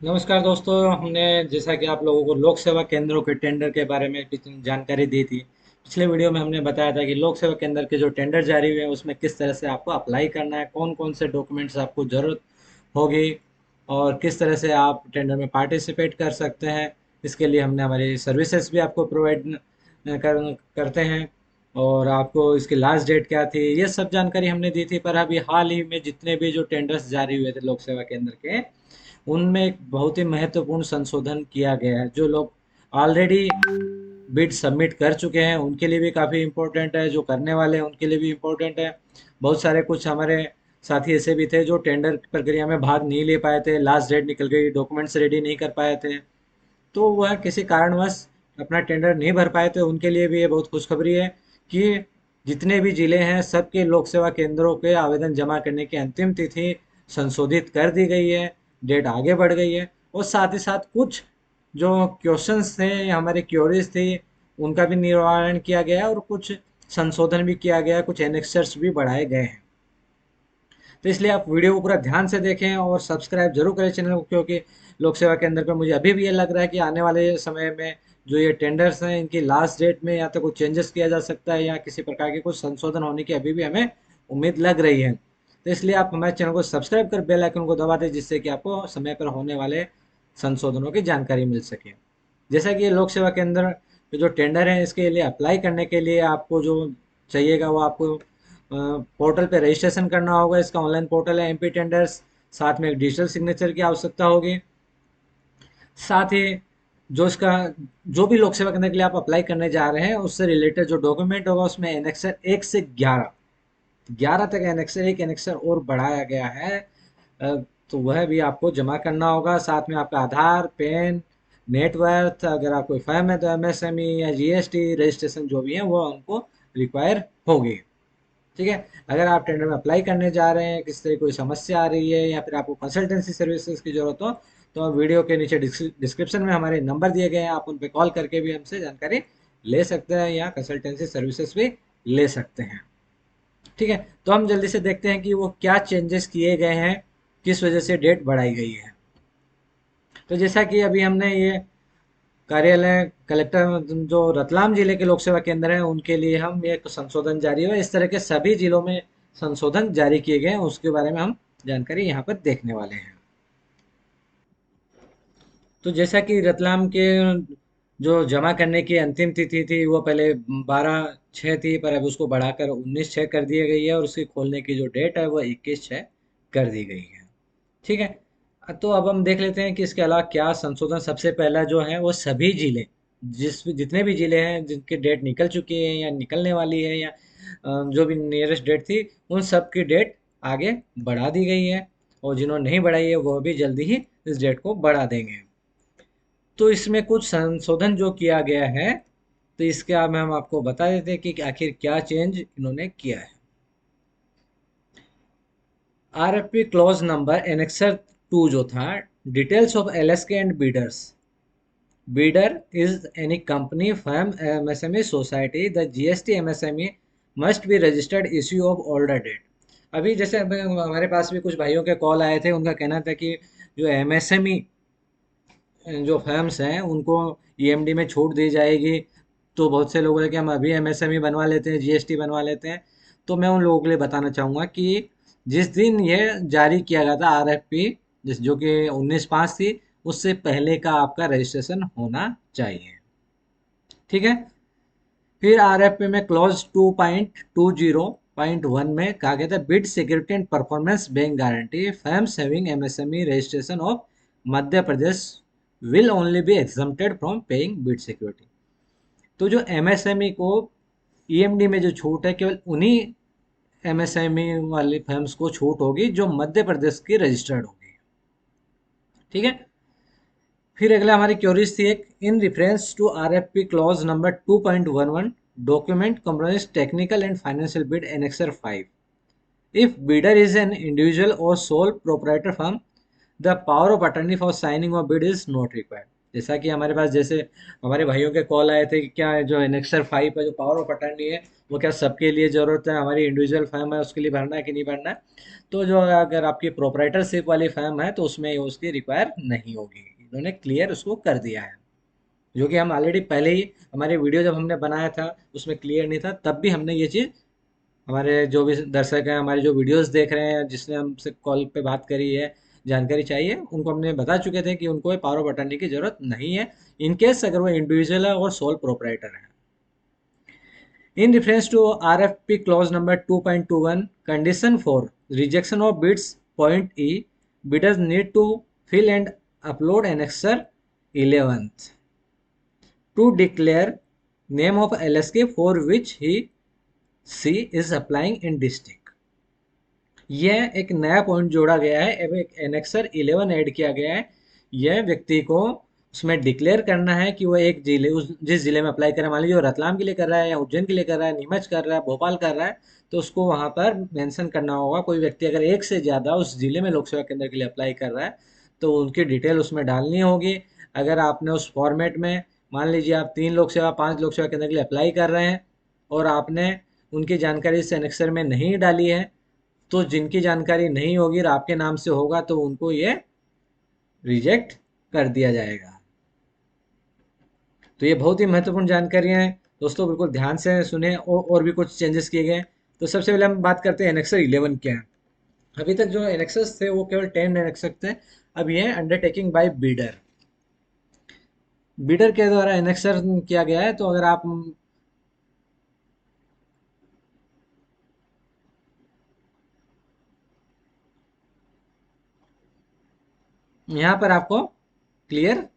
नमस्कार दोस्तों। हमने जैसा कि आप लोगों को लोक सेवा केंद्रों के टेंडर के बारे में पिछली जानकारी दी थी। पिछले वीडियो में हमने बताया था कि लोक सेवा केंद्र के जो टेंडर जारी हुए हैं उसमें किस तरह से आपको अप्लाई करना है, कौन कौन से डॉक्यूमेंट्स आपको ज़रूरत होगी और किस तरह से आप टेंडर में पार्टिसिपेट कर सकते हैं। इसके लिए हमने हमारी सर्विसेज भी आपको प्रोवाइड करते हैं और आपको इसकी लास्ट डेट क्या थी, ये सब जानकारी हमने दी थी। पर अभी हाल ही में जितने भी जो टेंडर्स जारी हुए थे लोक सेवा केंद्र के, उनमें एक बहुत ही महत्वपूर्ण संशोधन किया गया है। जो लोग ऑलरेडी बिड सबमिट कर चुके हैं उनके लिए भी काफ़ी इम्पोर्टेंट है, जो करने वाले हैं उनके लिए भी इम्पोर्टेंट है। बहुत सारे कुछ हमारे साथी ऐसे भी थे जो टेंडर प्रक्रिया में भाग नहीं ले पाए थे, लास्ट डेट निकल गई, डॉक्यूमेंट्स रेडी नहीं कर पाए थे, तो वह किसी कारणवश अपना टेंडर नहीं भर पाए थे। उनके लिए भी ये बहुत खुशखबरी है कि जितने भी जिले हैं सबके लोक सेवा केंद्रों के आवेदन जमा करने की अंतिम तिथि संशोधित कर दी गई है, डेट आगे बढ़ गई है। और साथ ही साथ कुछ जो क्वेश्चंस थे या हमारे क्योरीज थी उनका भी निवारण किया गया है और कुछ संशोधन भी किया गया है, कुछ एनेक्सर्स भी बढ़ाए गए हैं। तो इसलिए आप वीडियो को पूरा ध्यान से देखें और सब्सक्राइब जरूर करें चैनल को, क्योंकि लोक सेवा केंद्र पे मुझे अभी भी ये लग रहा है कि आने वाले समय में जो ये टेंडर्स हैं इनकी लास्ट डेट में या तो कुछ चेंजेस किया जा सकता है या किसी प्रकार के कुछ संशोधन होने की अभी भी हमें उम्मीद लग रही है। तो इसलिए आप हमारे चैनल को सब्सक्राइब कर बेल आइकन को दबा दें, जिससे कि आपको समय पर होने वाले संशोधनों की जानकारी मिल सके। जैसा कि ये लोक सेवा केंद्र के जो टेंडर है इसके लिए अप्लाई करने के लिए आपको जो चाहिएगा वो आपको पोर्टल पे रजिस्ट्रेशन करना होगा। इसका ऑनलाइन पोर्टल है एमपी टेंडर्स। साथ में एक डिजिटल सिग्नेचर की आवश्यकता होगी। साथ ही जो इसका जो भी लोक सेवा केंद्र के लिए आप अप्लाई करने जा रहे हैं उससे रिलेटेड जो डॉक्यूमेंट होगा उसमें एनेक्सर 1 से 11 तक एनेक्सर एक एनेक्सर और बढ़ाया गया है। अ, तो वह भी आपको जमा करना होगा। साथ में आपका आधार, पैन, नेटवर्थ, अगर आप कोई फर्म है तो एमएसएमई या जीएसटी रजिस्ट्रेशन जो भी है वो उनको रिक्वायर होगी। ठीक है। अगर आप टेंडर में अप्लाई करने जा रहे हैं, किसी तरह कोई समस्या आ रही है या फिर आपको कंसल्टेंसी सर्विसेज की जरूरत हो, तो वीडियो के नीचे डिस्क्रिप्शन में हमारे नंबर दिए गए हैं, आप उन पर कॉल करके भी हमसे जानकारी ले सकते हैं या कंसल्टेंसी सर्विसेज भी ले सकते हैं। ठीक है। तो हम जल्दी से देखते हैं कि वो क्या चेंजेस किए गए हैं, किस वजह से डेट बढ़ाई गई है। तो जैसा कि अभी हमने ये कार्यालय कलेक्टर जो रतलाम जिले के लोक सेवा केंद्र हैं उनके लिए हम एक संशोधन जारी हुआ, इस तरह के सभी जिलों में संशोधन जारी किए गए हैं, उसके बारे में हम जानकारी यहाँ पर देखने वाले हैं। तो जैसा कि रतलाम के जो जमा करने की अंतिम तिथि थी वो पहले 12/6 थी, पर अब उसको बढ़ाकर 19/6 कर दी गई है और उसकी खोलने की जो डेट है वो 21/6 कर दी गई है। ठीक है। तो अब हम देख लेते हैं कि इसके अलावा क्या संशोधन। सबसे पहला जो है वो सभी जिले, जितने भी जिले हैं जिनकी डेट निकल चुकी है या निकलने वाली है या जो भी नियरेस्ट डेट थी उन सब की डेट आगे बढ़ा दी गई है। और जिन्होंने नहीं बढ़ाई है वो भी जल्दी ही इस डेट को बढ़ा देंगे। तो इसमें कुछ संशोधन जो किया गया है तो इसके अब हम आपको बता देते हैं कि आखिर क्या चेंज इन्होंने किया है। आरएफपी क्लॉज नंबर एनेक्सर 2 जो था, details of LSK and bidders. Bidder is any company, firm, MSME society. The GST MSME must be registered issue of older date. अभी जैसे हमारे पास भी कुछ भाइयों के कॉल आए थे, उनका कहना था कि जो एमएसएमई जो फर्म्स हैं उनको ईएमडी में छूट दी जाएगी। तो बहुत से लोग बोले कि हम अभी एमएसएमई बनवा लेते हैं, जीएसटी बनवा लेते हैं। तो मैं उन लोगों के लिए बताना चाहूँगा कि जिस दिन ये जारी किया गया था आरएफपी, जिस जो कि 19/5 थी, उससे पहले का आपका रजिस्ट्रेशन होना चाहिए। ठीक है। फिर आरएफपी में क्लॉज 2.20.1 में कहा गया था, bid security and performance bank guarantee firms having MSME registration of Madhya Pradesh will only be exempted from paying bid security. तो जो एमएसएमई को ईएमडी में जो छूट है केवल उन्हीं एमएसएमई वाली फर्म्स को छूट होगी जो मध्य प्रदेश की रजिस्टर्ड होगी। ठीक है। फिर अगला हमारी क्वेरीज थी एक, in reference to RFP clause number 2.11 document compromise technical and financial bid annexure 5, if bidder is an individual और sole proprietor firm the power of attorney for signing of bid is not required. जैसा कि हमारे पास जैसे हमारे भाइयों के call आए थे कि क्या है जो एनेक्सर 5 का जो पावर ऑफ अटर्नी है वो क्या सबके लिए ज़रूरत है, हमारी इंडिविजुअल फर्म है उसके लिए भरना है कि नहीं भरना है। तो जो अगर आपकी प्रोपराइटरशिप वाली फर्म है तो उसमें उसकी रिक्वायर नहीं होगी, इन्होंने क्लियर उसको कर दिया है। जो कि हम ऑलरेडी पहले ही हमारे वीडियो जब हमने बनाया था उसमें क्लियर नहीं था, तब भी हमने ये चीज़ हमारे जो भी दर्शक हैं, हमारे जो वीडियोस देख रहे हैं, जिसने हमसे कॉल पे बात करी है, जानकारी चाहिए, उनको हमने बता चुके थे कि उनको पावर ऑफ अटर्नी की जरूरत नहीं है, इन केस अगर वो इंडिविजुअल है और सोल प्रोपराइटर है। In reference to RFP clause number 2.21 condition for rejection of bids point E, bidders need to fill and upload annexure 11 to declare name of LSK for which she is applying in district। यह एक नया point जोड़ा गया है, अब एक annexure 11 add किया गया है। यह व्यक्ति को उसमें डिक्लेयर करना है कि वह एक जिले उस जिस जिले में अप्लाई कर रहा है, मान लीजिए वो रतलाम के लिए कर रहा है या उज्जैन के लिए कर रहा है, नीमच कर रहा है, भोपाल कर रहा है, तो उसको वहाँ पर मेंशन करना होगा। कोई व्यक्ति अगर एक से ज़्यादा उस जिले में लोक सेवा केंद्र के लिए अप्लाई कर रहा है तो उनकी डिटेल उसमें डालनी होगी। अगर आपने उस फॉर्मेट में मान लीजिए आप 3 लोक सेवा 5 लोक सेवा केंद्र के लिए अप्लाई कर रहे हैं और आपने उनकी जानकारी इस एनेक्सर में नहीं डाली है, तो जिनकी जानकारी नहीं होगी और आपके नाम से होगा तो उनको ये रिजेक्ट कर दिया जाएगा। तो ये बहुत ही महत्वपूर्ण जानकारियां हैं दोस्तों, बिल्कुल ध्यान से सुने। और भी कुछ चेंजेस किए गए। तो सबसे पहले हम बात करते हैं एनेक्सर 11 क्या है। अभी तक जो एनेक्सर्स थे वो केवल 10 एनेक्सर थे, अब ये अंडरटेकिंग बाय बीडर, बीडर के द्वारा एनेक्सर किया गया है। तो अगर आप यहाँ पर आपको क्लियर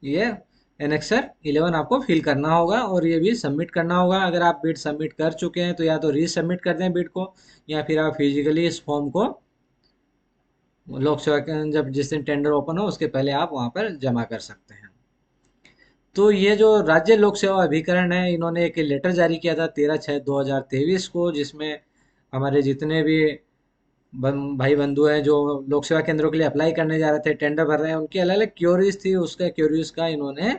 ये एनेक्सर 11 आपको फिल करना होगा और ये भी सबमिट करना होगा। अगर आप बिड सबमिट कर चुके हैं तो या तो रीसबमिट कर दें बिड को, या फिर आप फिजिकली इस फॉर्म को लोक सेवा जब जिस दिन टेंडर ओपन हो उसके पहले आप वहां पर जमा कर सकते हैं। तो ये जो राज्य लोक सेवा अभिकरण है, इन्होंने एक लेटर जारी किया था 13/6/2023 को, जिसमें हमारे जितने भी भाई बंधु हैं जो लोक सेवा केंद्रों के लिए अप्लाई करने जा रहे थे, टेंडर भर रहे हैं, उनकी अलग अलग क्योरीज थी, उसका क्योरीज का इन्होंने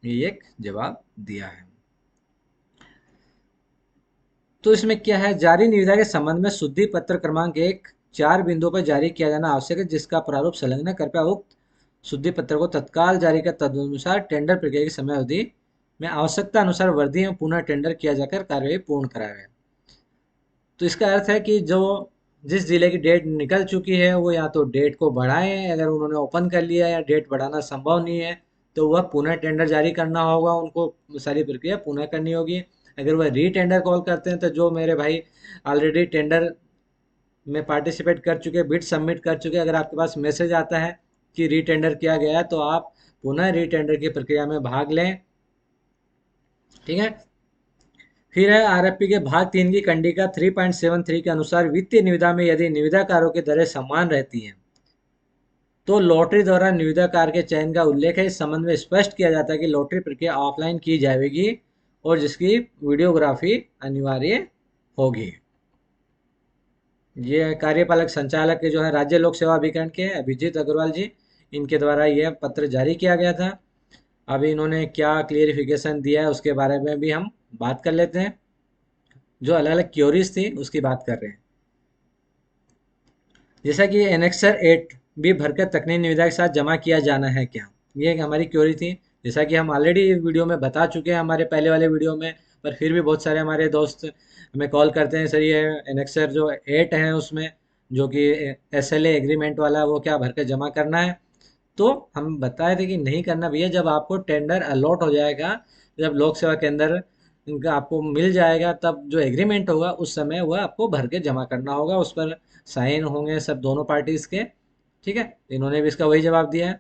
ये एक जवाब दिया है। तो इसमें क्या है, जारी निविदा के संबंध में शुद्धि पत्र क्रमांक 1 4 बिंदुओं पर जारी किया जाना आवश्यक है, जिसका प्रारूप संलग्न कृपया उक्त शुद्धि पत्र को तत्काल जारी कर तदनुसार टेंडर प्रक्रिया की समय अवधि में आवश्यकता अनुसार वर्दी में पुनः टेंडर किया जाकर कार्यवाही पूर्ण कराया। तो इसका अर्थ है कि जो जिस जिले की डेट निकल चुकी है वो या तो डेट को बढ़ाएं, अगर उन्होंने ओपन कर लिया या डेट बढ़ाना संभव नहीं है तो वह पुनः टेंडर जारी करना होगा, उनको सारी प्रक्रिया पुनः करनी होगी। अगर वह री टेंडर कॉल करते हैं तो जो मेरे भाई ऑलरेडी टेंडर में पार्टिसिपेट कर चुके, बिड सबमिट कर चुके, अगर आपके पास मैसेज आता है कि री टेंडर किया गया है तो आप पुनः री टेंडर की प्रक्रिया में भाग लें। ठीक है। फिर है आरएफपी के भाग 3 की कंडिका 3.73 के अनुसार वित्तीय निविदा में यदि निविदाकारों की दरें समान रहती हैं तो लॉटरी द्वारा निविदाकार के चयन का उल्लेख है। इस संबंध में स्पष्ट किया जाता है कि लॉटरी प्रक्रिया ऑफलाइन की जाएगी और जिसकी वीडियोग्राफी अनिवार्य होगी। ये कार्यपालक संचालक के जो है राज्य लोक सेवा अभिकरण के अभिजीत अग्रवाल जी, इनके द्वारा यह पत्र जारी किया गया था। अभी इन्होंने क्या क्लियरिफिकेशन दिया है उसके बारे में भी हम बात कर लेते हैं। जो अलग अलग क्योरीज थी उसकी बात कर रहे हैं। जैसा कि एनेक्सर 8 भी भरकर तकनीकी निविदा के साथ जमा किया जाना है क्या, ये एक हमारी क्योरी थी। जैसा कि हम ऑलरेडी वीडियो में बता चुके हैं हमारे पहले वाले वीडियो में, पर फिर भी बहुत सारे हमारे दोस्त हमें कॉल करते हैं, सर ये एनेक्सर जो 8 है उसमें जो कि SLA एग्रीमेंट वाला वो क्या भरकर जमा करना है। तो हम बताए थे कि नहीं करना भैया, जब आपको टेंडर अलॉट हो जाएगा, जब लोक सेवा केंद्र इनका आपको मिल जाएगा, तब जो एग्रीमेंट होगा उस समय वह आपको भर के जमा करना होगा, उस पर साइन होंगे सब दोनों पार्टीज के। ठीक है, इन्होंने भी इसका वही जवाब दिया है।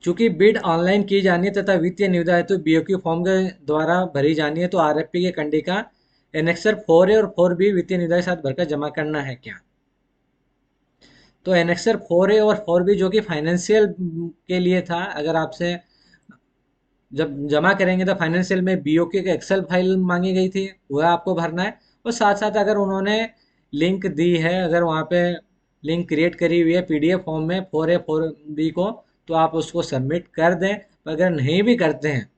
चूंकि बिड ऑनलाइन की जानी है तथा वित्तीय निविदा हेतु BOQ फॉर्म के द्वारा भरी जानी है तो RFP के कंडिका एनेक्सर 4A और 4B वित्तीय निविदा के साथ भरकर जमा करना है क्या। तो एनेक्सर 4A और 4B जो कि फाइनेंशियल के लिए था, अगर आपसे जब जमा करेंगे तो फाइनेंशियल में BOQ की एक्सेल फाइल मांगी गई थी, वह आपको भरना है। और साथ साथ अगर उन्होंने लिंक दी है, अगर वहाँ पे लिंक क्रिएट करी हुई है PDF फॉर्म में 4A 4B को, तो आप उसको सबमिट कर दें। पर अगर नहीं भी करते हैं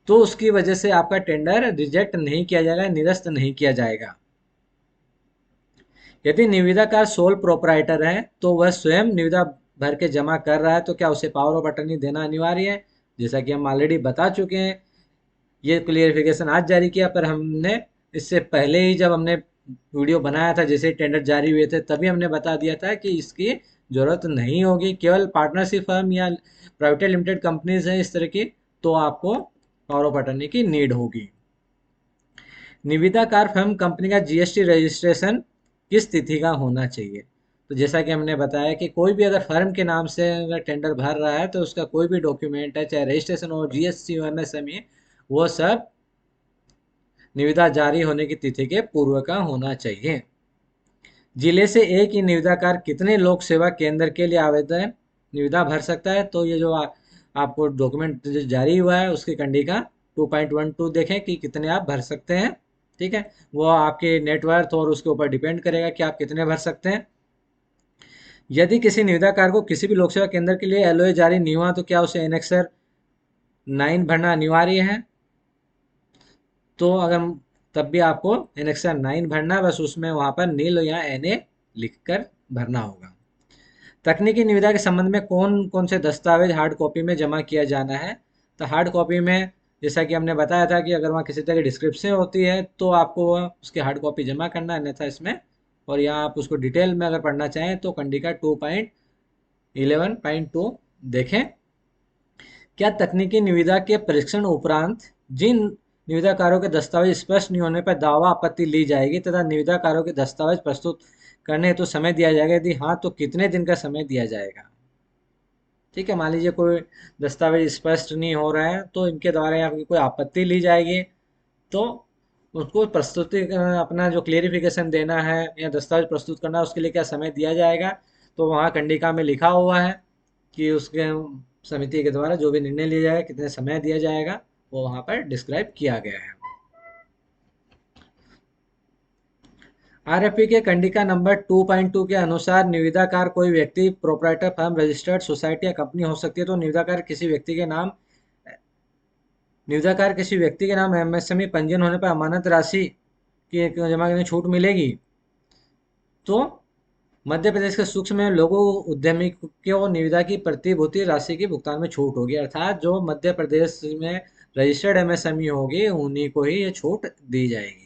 तो उसकी वजह से आपका टेंडर रिजेक्ट नहीं किया जाएगा, निरस्त नहीं किया जाएगा। यदि निविदाकार सोल प्रोपराइटर है तो वह स्वयं निविदा भर के जमा कर रहा है तो क्या उसे पावर ऑफ अटर्नी देना अनिवार्य है? जैसा कि हम ऑलरेडी बता चुके हैं, ये क्लियरिफिकेशन आज जारी किया, पर हमने इससे पहले ही जब हमने वीडियो बनाया था, जैसे टेंडर जारी हुए थे, तभी हमने बता दिया था कि इसकी जरूरत नहीं होगी। केवल पार्टनरशिप फर्म या प्राइवेट लिमिटेड कंपनीज हैं इस तरह की, तो आपको पावर ऑफ अटर्नी की नीड होगी। निविदाकार फर्म कंपनी का जीएसटी रजिस्ट्रेशन किस तिथि का होना चाहिए? तो जैसा कि हमने बताया कि कोई भी अगर फर्म के नाम से अगर टेंडर भर रहा है तो उसका कोई भी डॉक्यूमेंट है, चाहे रजिस्ट्रेशन हो, जीएसटी हो, एमएसएमई, वो सब निविदा जारी होने की तिथि के पूर्व का होना चाहिए। जिले से एक ही निविदाकार कितने लोक सेवा केंद्र के लिए आवेदन निविदा भर सकता है? तो ये जो आपको डॉक्यूमेंट जो जारी हुआ है उसकी कंडिका 2.12 देखें कि कितने आप भर सकते हैं। ठीक है, वो आपके नेटवर्थ और उसके ऊपर डिपेंड करेगा कि आप कितने भर सकते हैं। यदि किसी निविदाकार को किसी भी लोक सेवा केंद्र के लिए एलओए जारी नहीं हुआ तो क्या उसे एनेक्सर 9 भरना अनिवार्य है? तो अगर तब भी आपको एनेक्सर 9 भरना है, बस उसमें वहां पर नील या एनए लिखकर भरना होगा। तकनीकी निविदा के संबंध में कौन कौन से दस्तावेज हार्ड कॉपी में जमा किया जाना है? तो हार्ड कॉपी में जैसा कि हमने बताया था कि अगर वहाँ किसी तरह की डिस्क्रिप्शन होती है तो आपको उसकी हार्ड कॉपी जमा करना है, अन्यथा इसमें, और यहाँ आप उसको डिटेल में अगर पढ़ना चाहें तो कंडिका 2.11.2 देखें। क्या तकनीकी निविदा के परीक्षण उपरांत जिन निविदाकारों के दस्तावेज स्पष्ट नहीं होने पर दावा आपत्ति ली जाएगी तथा निविदाकारों के दस्तावेज प्रस्तुत करने हेतु तो समय दिया जाएगा? यदि हाँ तो कितने दिन का समय दिया जाएगा? ठीक है, मान लीजिए कोई दस्तावेज स्पष्ट नहीं हो रहा है तो इनके द्वारा आपकी कोई आपत्ति ली जाएगी, तो उसको प्रस्तुति अपना जो क्लेरिफिकेशन देना है या दस्तावेज प्रस्तुत करना है उसके लिए क्या समय दिया जाएगा? तो वहाँ कंडिका में लिखा हुआ है कि उसके समिति के द्वारा जो भी निर्णय लिया जाएगा, कितने समय दिया जाएगा, वो वहाँ पर डिस्क्राइब किया गया है। आरएफपी के कंडिका नंबर 2.2 के अनुसार निविदाकार कोई व्यक्ति, प्रोपराइटर फर्म, रजिस्टर्ड सोसाइटी या कंपनी हो सकती है। तो निविदाकार किसी व्यक्ति के नाम एमएसएमई पंजीयन होने पर अमानत राशि की जमा करने छूट मिलेगी। तो मध्य प्रदेश के सूक्ष्म लघु उद्यमी को निविदा की प्रतिभूति राशि की भुगतान में छूट होगी, अर्थात जो मध्य प्रदेश में रजिस्टर्ड एमएसएमई होगी उन्हीं को ही ये छूट दी जाएगी।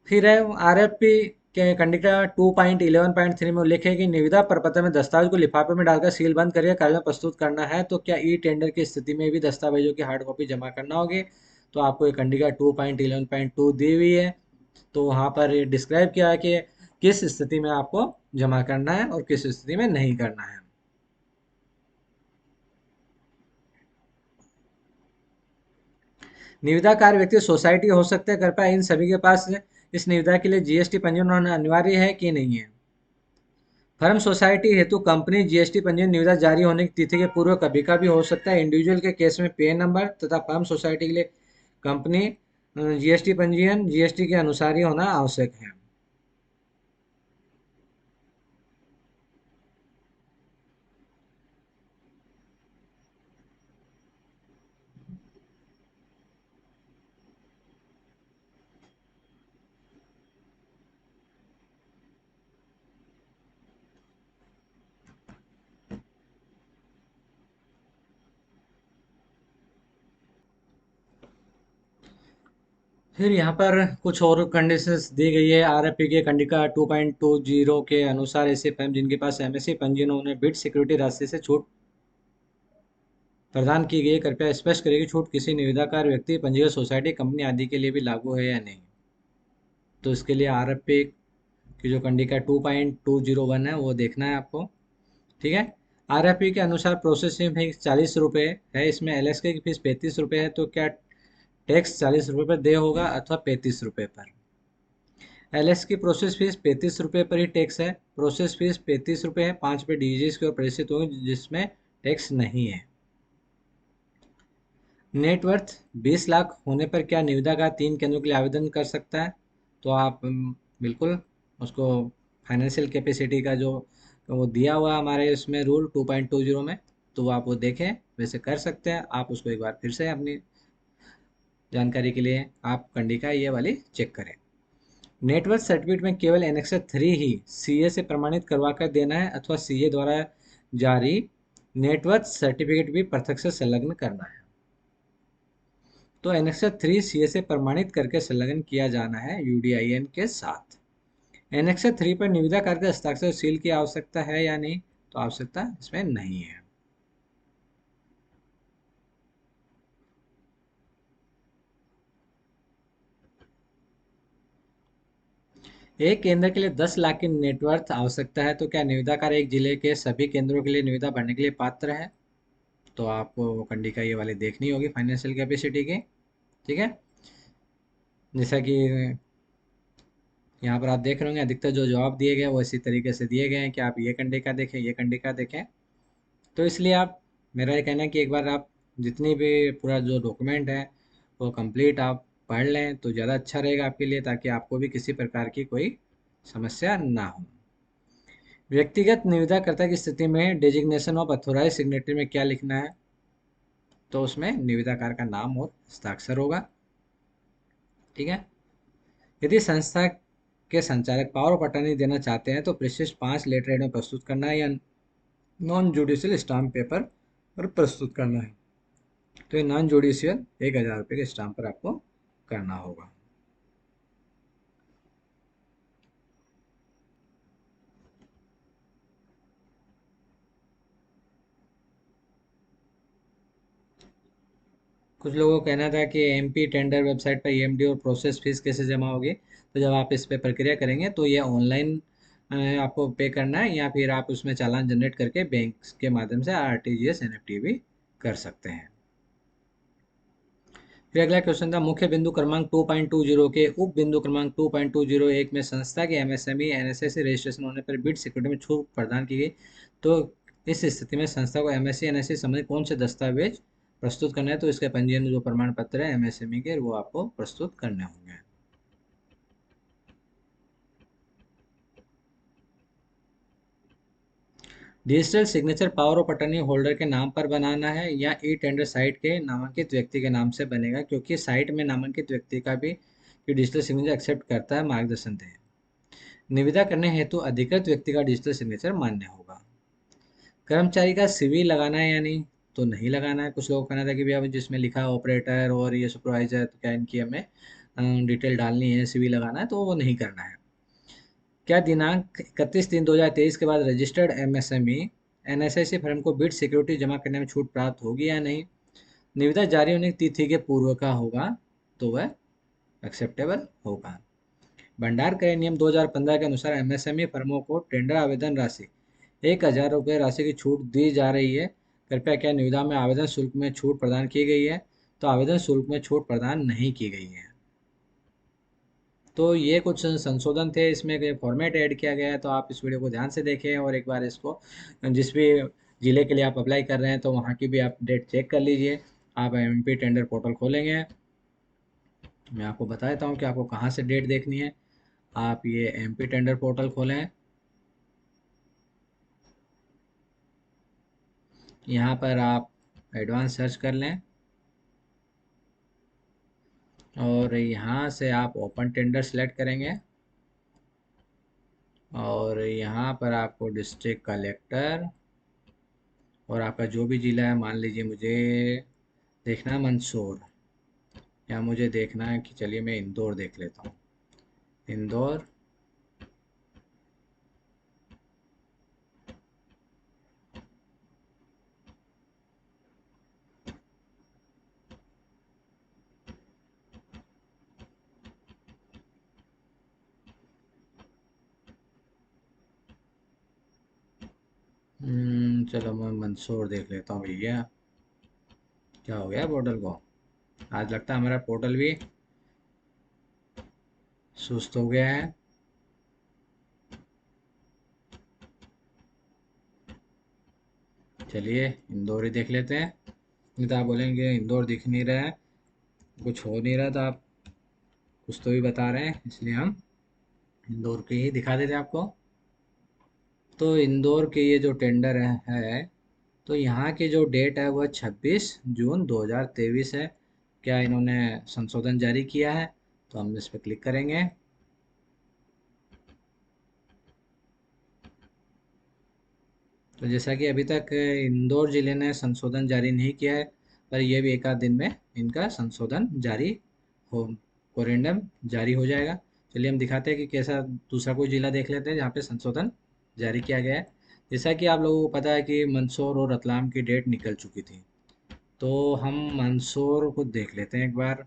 फिर है आरएफपी के कंडिका 2.11.3 में उल्लेख है कि निविदा प्रपत्र में दस्तावेज को लिफाफे में डालकर सील बंद करके कागज में प्रस्तुत करना है। तो क्या ई टेंडर की स्थिति में भी दस्तावेजों की हार्ड कॉपी जमा करना होगी? तो आपको ये कंडिका 2.11.2 दी हुई है, तो वहाँ पर ये डिस्क्राइब किया है कि किस स्थिति में आपको जमा करना है और किस स्थिति में नहीं करना है। निविदाकार व्यक्ति सोसाइटी हो सकते हैं, कृपया इन सभी के पास इस निविदा के लिए जीएसटी पंजीयन होना अनिवार्य है कि नहीं है? फर्म सोसाइटी हेतु कंपनी जीएसटी पंजीयन निविदा जारी होने की तिथि के पूर्व कभी का भी हो सकता है। इंडिविजुअल के केस में पेन नंबर तथा फर्म सोसाइटी के लिए कंपनी जीएसटी पंजीयन जीएसटी के अनुसार ही होना आवश्यक है। फिर यहाँ पर कुछ और कंडीशंस दी गई है। आरएफपी के कंडिका 2.20 के अनुसार ऐसे फर्म जिनके पास एमएससी पंजीयन होने बिड सिक्योरिटी राशि से छूट प्रदान की गई है, कृपया स्पष्ट करें कि छूट किसी निविदाकार व्यक्ति, पंजीकृत सोसाइटी, कंपनी आदि के लिए भी लागू है या नहीं। तो इसके लिए आरएफपी की जो कंडिका 2.201 है वो देखना है आपको। ठीक है, आरएफपी के अनुसार प्रोसेसिंग फीस 40 रुपये है, इसमें एलएसके की फीस 35 रुपये है। तो क्या टैक्स 40 रुपये पर दे होगा अथवा 35 रुपये पर? एलएस की प्रोसेस फीस 35 रुपये पर ही टैक्स है। प्रोसेस फीस 35 रुपये है, 5 रुपये डीजीएस की ओर प्रेषित होगी जिसमें टैक्स नहीं है। नेटवर्थ 20 लाख होने पर क्या निविदा का 3 केंद्रों के लिए आवेदन कर सकता है? तो आप बिल्कुल उसको फाइनेंशियल कैपेसिटी का जो तो वो दिया हुआ है हमारे इसमें रूल 2.20 में, तो आप वो देखें, वैसे कर सकते हैं आप उसको। एक बार फिर से अपनी जानकारी के लिए आप कंडिका ये वाली चेक करें। नेटवर्क सर्टिफिकेट में केवल एनेक्सर 3 ही सीए से प्रमाणित करवा कर देना है, अथवा सीए द्वारा जारी नेटवर्क सर्टिफिकेट भी पृथक से संलग्न करना है। तो एनेक्सर 3 सीए से प्रमाणित करके संलग्न किया जाना है यूडीआईएन के साथ। एनेक्सर 3 पर निविदाकार के हस्ताक्षर सील की आवश्यकता है या नहीं? तो आवश्यकता इसमें नहीं है। एक केंद्र के लिए 10 लाख की नेटवर्थ आवश्यकता है, तो क्या निविदाकार एक जिले के सभी केंद्रों के लिए निविदा भरने के लिए पात्र है? तो आपको वो कंडिका ये वाली देखनी होगी फाइनेंशियल कैपेसिटी की। ठीक है, जैसा कि यहाँ पर आप देख रहे होंगे, अधिकतर जो जवाब दिए गए वो इसी तरीके से दिए गए हैं कि आप ये कंडिका देखें, ये कंडिका देखें। तो इसलिए आप, मेरा ये कहना है कि एक बार आप जितनी भी पूरा जो डॉक्यूमेंट है वो कंप्लीट आप पढ़ लें तो ज़्यादा अच्छा रहेगा आपके लिए, ताकि आपको भी किसी प्रकार की कोई समस्या ना हो। व्यक्तिगत निविदाकर्ता की स्थिति में डेजिग्नेशन ऑफ अथोराइज सिग्नेटरी में क्या लिखना है? तो उसमें निविदाकार का नाम और हस्ताक्षर होगा। ठीक है, यदि संस्था के संचालक पावर ऑफ अटर्नी देना चाहते हैं तो विशिष्ट 5 लेटर हेड में प्रस्तुत करना है, या नॉन जुडिशियल स्टाम्प पेपर पर प्रस्तुत करना है। तो ये नॉन जुडिशियल 1000 रुपये के स्टाम्प पर आपको करना होगा। कुछ लोगों को कहना था कि एमपी टेंडर वेबसाइट पर ईएमडी और प्रोसेस फीस कैसे जमा होगी? तो जब आप इस पे प्रक्रिया करेंगे तो ये ऑनलाइन आपको पे करना है, या फिर आप उसमें चालान जनरेट करके बैंक के माध्यम से आरटीजीएस एनएफटी भी कर सकते हैं। फिर अगला क्वेश्चन था, मुख्य बिंदु क्रमांक 2.20 के उप बिंदु क्रमांक 2.201 में संस्था के एमएसएमई एनएसएससी रजिस्ट्रेशन होने पर बिड सिक्योरिटी में छूट प्रदान की गई। तो इस स्थिति में संस्था को एमएससी एनएससी संबंधित कौन से दस्तावेज प्रस्तुत करना है? तो इसके पंजीयन जो प्रमाण पत्र है एमएसएमई के, वो आपको प्रस्तुत करने होंगे। Digital signature power of attorney holder के नाम पर बनाना है, या ई टेंडर साइट के नामांकित व्यक्ति के नाम से बनेगा? क्योंकि साइट में नामांकित व्यक्ति का भी डिजिटल सिग्नेचर एक्सेप्ट करता है, मार्गदर्शन दें। निविदा करने हेतु अधिकृत व्यक्ति का डिजिटल सिग्नेचर मान्य होगा। कर्मचारी का सीवी लगाना है या नहीं? तो नहीं लगाना है। कुछ लोगों का कहना था कि भैया जिसमें लिखा है ऑपरेटर और ये सुपरवाइजर, तो क्या इनकी हमें डिटेल डालनी है, सीवी लगाना है? तो वो नहीं करना है। क्या दिनांक 31/3/2023 के बाद रजिस्टर्ड एमएसएमई एनएसएससी फर्म को बिड सिक्योरिटी जमा करने में छूट प्राप्त होगी या नहीं? निविदा जारी होने की तिथि के पूर्व का होगा तो वह एक्सेप्टेबल होगा। भंडार क्रय नियम 2015 के अनुसार एमएसएमई फर्मों को टेंडर आवेदन राशि 1000 रुपये राशि की छूट दी जा रही है। कृपया क्या निविदा में आवेदन शुल्क में छूट प्रदान की गई है? तो आवेदन शुल्क में छूट प्रदान नहीं की गई है। तो ये कुछ संशोधन थे, इसमें फॉर्मेट ऐड किया गया है, तो आप इस वीडियो को ध्यान से देखें और एक बार इसको जिस भी ज़िले के लिए आप अप्लाई कर रहे हैं तो वहाँ की भी आप डेट चेक कर लीजिए। आप एमपी टेंडर पोर्टल खोलेंगे, मैं आपको बता देता हूँ कि आपको कहाँ से डेट देखनी है। आप ये एमपी टेंडर पोर्टल खोलें, यहाँ पर आप एडवांस सर्च कर लें और यहाँ से आप ओपन टेंडर सेलेक्ट करेंगे और यहाँ पर आपको डिस्ट्रिक्ट कलेक्टर और आपका जो भी ज़िला है, मान लीजिए मुझे देखना है मंदसौर, या मुझे देखना है कि चलिए मैं इंदौर देख लेता हूँ, इंदौर। चलो मैं मंदसौर देख लेता हूँ भैया। क्या हो गया पोर्टल को? आज लगता है हमारा पोर्टल भी सुस्त हो गया है। चलिए इंदौर ही देख लेते हैं, नहीं तो आप बोलेंगे इंदौर दिख नहीं रहा है, कुछ हो नहीं रहा, तो आप कुछ तो भी बता रहे हैं, इसलिए हम इंदौर के ही दिखा देते हैं आपको। तो इंदौर के ये जो टेंडर है, तो यहाँ की जो डेट है वह 26 जून 2023 है। क्या इन्होंने संशोधन जारी किया है? तो हम इस पर क्लिक करेंगे। तो जैसा कि अभी तक इंदौर जिले ने संशोधन जारी नहीं किया है, पर यह भी एक आध दिन में इनका संशोधन जारी हो कोरेंडम जारी हो जाएगा। चलिए हम दिखाते हैं कि कैसा दूसरा कोई जिला देख लेते हैं जहाँ पे संशोधन जारी किया गया है। जैसा कि आप लोगों को पता है कि मंदसौर और रतलाम की डेट निकल चुकी थी, तो हम मंदसौर को देख लेते हैं एक बार।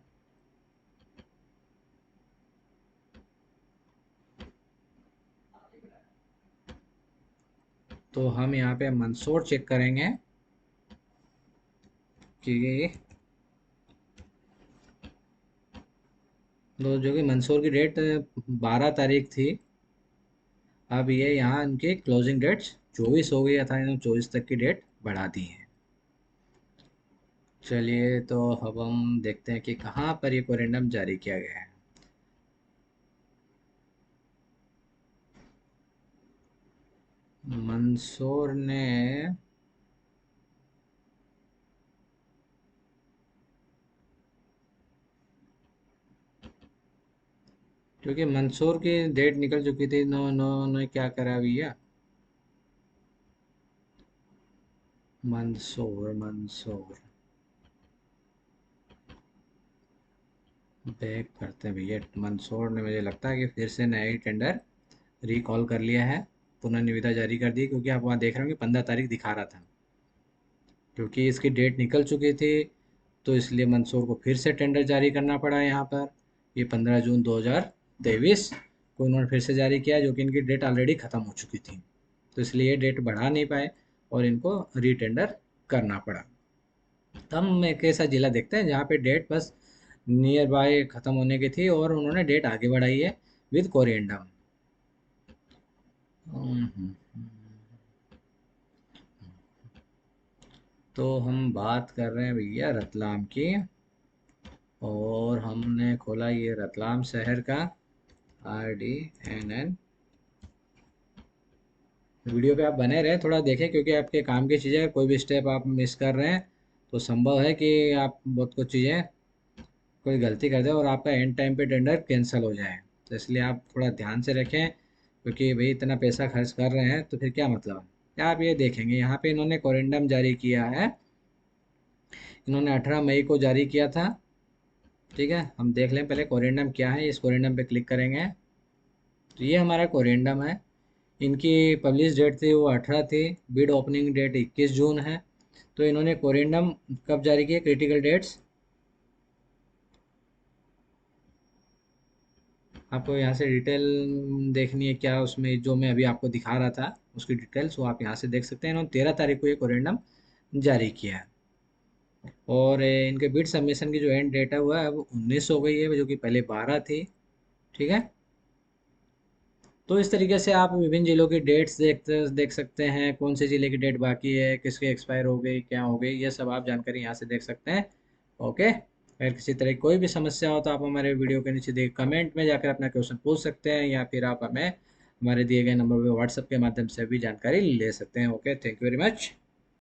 तो हम यहाँ पे मंदसौर चेक करेंगे कि जो कि मंदसौर की डेट 12 तारीख थी। अब ये यहाँ इनकी क्लोजिंग डेट्स 24 हो गई, अथा इन्होंने 24 तक की डेट बढ़ा दी है। चलिए तो अब हम देखते हैं कि कहाँ पर ये कोरेंडम जारी किया गया है। मंदसौर ने क्योंकि मंदसौर की डेट निकल चुकी थी, नो नो ने क्या करा भैया। मंदसौर मंदसौर बैक करते हैं भैया। मंदसौर ने मुझे लगता है कि फिर से नया ही टेंडर रिकॉल कर लिया है, पुनर्निविदा जारी कर दी, क्योंकि आप वहाँ देख रहे हो कि 15 तारीख दिखा रहा था। क्योंकि इसकी डेट निकल चुकी थी, तो इसलिए मंदसौर को फिर से टेंडर जारी करना पड़ा यहाँ पर। ये 15 जून 2023 को उन्होंने फिर से जारी किया, जो कि इनकी डेट ऑलरेडी ख़त्म हो चुकी थी। तो इसलिए ये डेट बढ़ा नहीं पाए और इनको रीटेंडर करना पड़ा। तो हम एक ऐसा जिला देखते हैं जहाँ पे डेट बस नियर बाय ख़त्म होने की थी और उन्होंने डेट आगे बढ़ाई है विद कोरिएंडम। तो हम बात कर रहे हैं भैया रतलाम की, और हमने खोला ये रतलाम शहर का RDNN। वीडियो पे आप बने रहें, थोड़ा देखें, क्योंकि आपके काम की चीज़ें, कोई भी स्टेप आप मिस कर रहे हैं तो संभव है कि आप बहुत कुछ चीज़ें कोई गलती कर दे और आपका एंड टाइम पे टेंडर कैंसिल हो जाए। तो इसलिए आप थोड़ा ध्यान से रखें, क्योंकि भाई इतना पैसा खर्च कर रहे हैं तो फिर क्या मतलब है। क्या आप ये देखेंगे यहाँ पे इन्होंने कोरेंडम जारी किया है, इन्होंने 18 मई को जारी किया था। ठीक है, हम देख लें पहले कोरेंडम क्या है। इस कोरेंडम पे क्लिक करेंगे तो ये हमारा कोरेंडम है। इनकी पब्लिश डेट थी वो 18 थी, बिड ओपनिंग डेट 21 जून है। तो इन्होंने कोरेंडम कब जारी किया, क्रिटिकल डेट्स आपको यहाँ से डिटेल देखनी है क्या, उसमें जो मैं अभी आपको दिखा रहा था उसकी डिटेल्स वो आप यहाँ से देख सकते हैं। इन्होंने 13 तारीख को ये कोरेंडम जारी किया है। और इनके बिड सबमिशन की जो एंड डेट है वो है अब 19 हो गई है, जो कि पहले 12 थी। ठीक है, तो इस तरीके से आप विभिन्न जिलों की डेट्स देख सकते हैं, कौन से जिले की डेट बाकी है, किसकी एक्सपायर हो गई, क्या हो गई, ये सब आप जानकारी यहाँ से देख सकते हैं। ओके, अगर किसी तरह की कोई भी समस्या हो तो आप हमारे वीडियो के नीचे दिए कमेंट में जाकर अपना क्वेश्चन पूछ सकते हैं, या फिर आप हमें हमारे दिए गए नंबर पर व्हाट्सएप के माध्यम से भी जानकारी ले सकते हैं। Okay, thank you very much.